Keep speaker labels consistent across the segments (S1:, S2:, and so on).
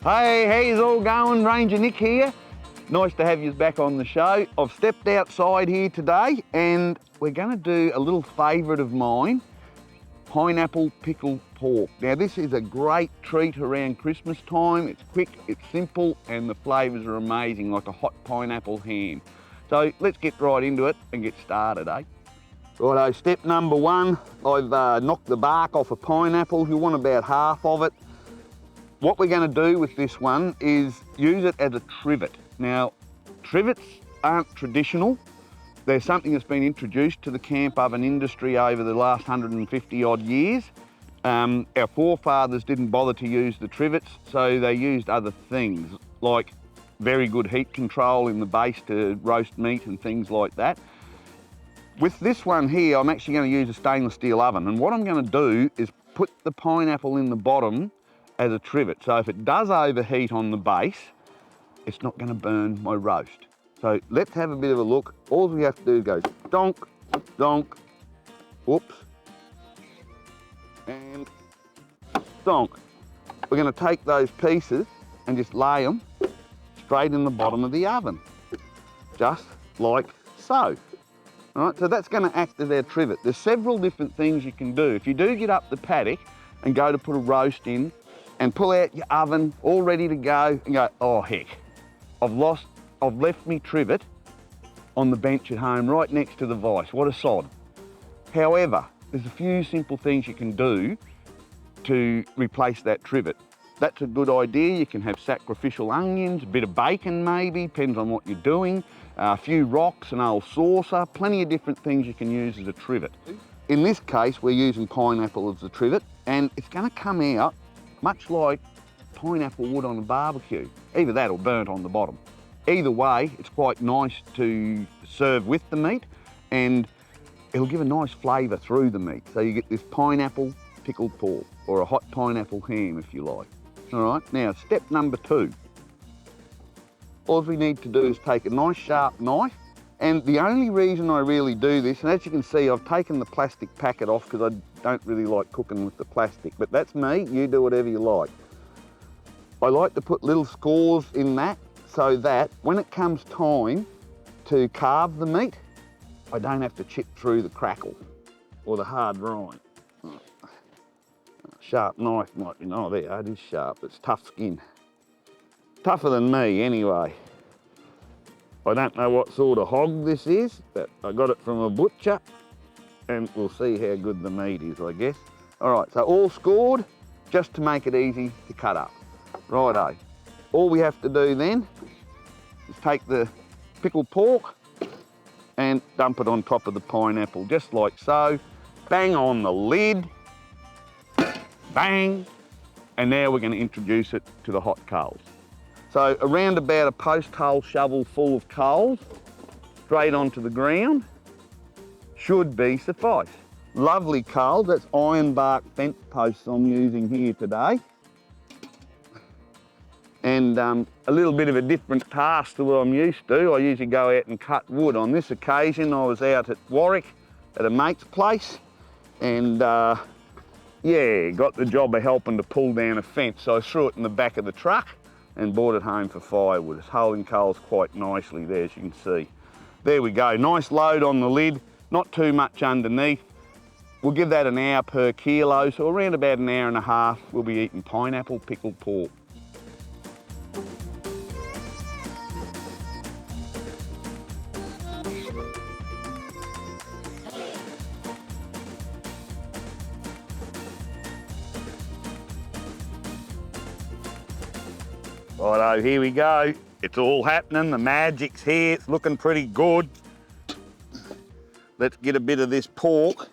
S1: Hey, how's all going? Ranger Nick here. Nice to have you back on the show. I've stepped outside here today and we're going to do a little favourite of mine, pineapple pickled pork. Now this is a great treat around Christmas time. It's quick, it's simple, and the flavours are amazing, like a hot pineapple ham. So let's get right into it and get started, eh? Righto, step number one, I've knocked the bark off a pineapple. You want about half of it. What we're going to do with this one is use it as a trivet. Now, trivets aren't traditional. They're something that's been introduced to the camp oven industry over the last 150 odd years. Our forefathers didn't bother to use the trivets, so they used other things like very good heat control in the base to roast meat and things like that. With this one here, I'm actually going to use a stainless steel oven, and what I'm going to do is put the pineapple in the bottom as a trivet. So if it does overheat on the base, it's not going to burn my roast. So let's have a bit of a look. All we have to do is go donk, donk, whoops, and donk. We're going to take those pieces and just lay them straight in the bottom of the oven, just like so. All right, so that's going to act as our trivet. There's several different things you can do. If you do get up the paddock and go to put a roast in, and pull out your oven all ready to go and go, oh heck, I've left me trivet on the bench at home right next to the vise. What a sod. However, there's a few simple things you can do to replace that trivet. That's a good idea. You can have sacrificial onions, a bit of bacon maybe, depends on what you're doing, a few rocks, an old saucer, plenty of different things you can use as a trivet. In this case, we're using pineapple as the trivet, and it's going to come out much like pineapple would on a barbecue. Either that or burnt on the bottom. Either way, it's quite nice to serve with the meat, and it'll give a nice flavour through the meat. So you get this pineapple pickled pork, or a hot pineapple ham if you like. All right, now step number two. All we need to do is take a nice sharp knife, and the only reason I really do this, and as you can see, I've taken the plastic packet off because I don't really like cooking with the plastic, but that's me, you do whatever you like. I like to put little scores in that so that when it comes time to carve the meat, I don't have to chip through the crackle or the hard rind. Sharp knife might be, oh there, it is sharp, it's tough skin. Tougher than me anyway. I don't know what sort of hog this is, but I got it from a butcher, and we'll see how good the meat is, I guess. All right, so all scored, just to make it easy to cut up. Righto. All we have to do then is take the pickled pork and dump it on top of the pineapple, just like so. Bang on the lid, bang, and now we're going to introduce it to the hot coals. So around about a post hole shovel full of coals, straight onto the ground, should be suffice. Lovely coals, that's iron bark fence posts I'm using here today. And a little bit of a different task to what I'm used to. I usually go out and cut wood. On this occasion, I was out at Warwick at a mate's place, and yeah, got the job of helping to pull down a fence. So I threw it in the back of the truck and brought it home for firewood. It's holding coals quite nicely there, as you can see. There we go, nice load on the lid, not too much underneath. We'll give that an hour per kilo, so around about an hour and a half, we'll be eating pineapple pickled pork. Righto, here we go. It's all happening, the magic's here, it's looking pretty good. Let's get a bit of this pork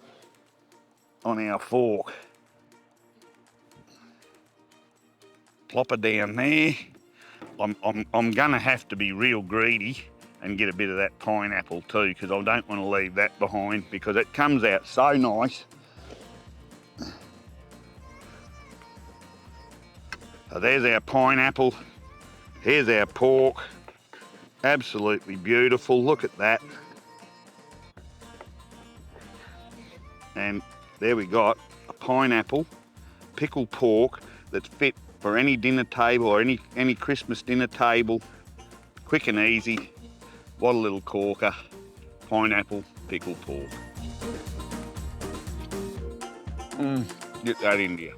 S1: on our fork. Plop it down there. I'm gonna have to be real greedy and get a bit of that pineapple too, because I don't want to leave that behind because it comes out so nice. So there's our pineapple. Here's our pork. Absolutely beautiful, look at that. And there we got a pineapple pickled pork that's fit for any dinner table or any Christmas dinner table. Quick and easy. What a little corker. Pineapple pickled pork. Get that in there.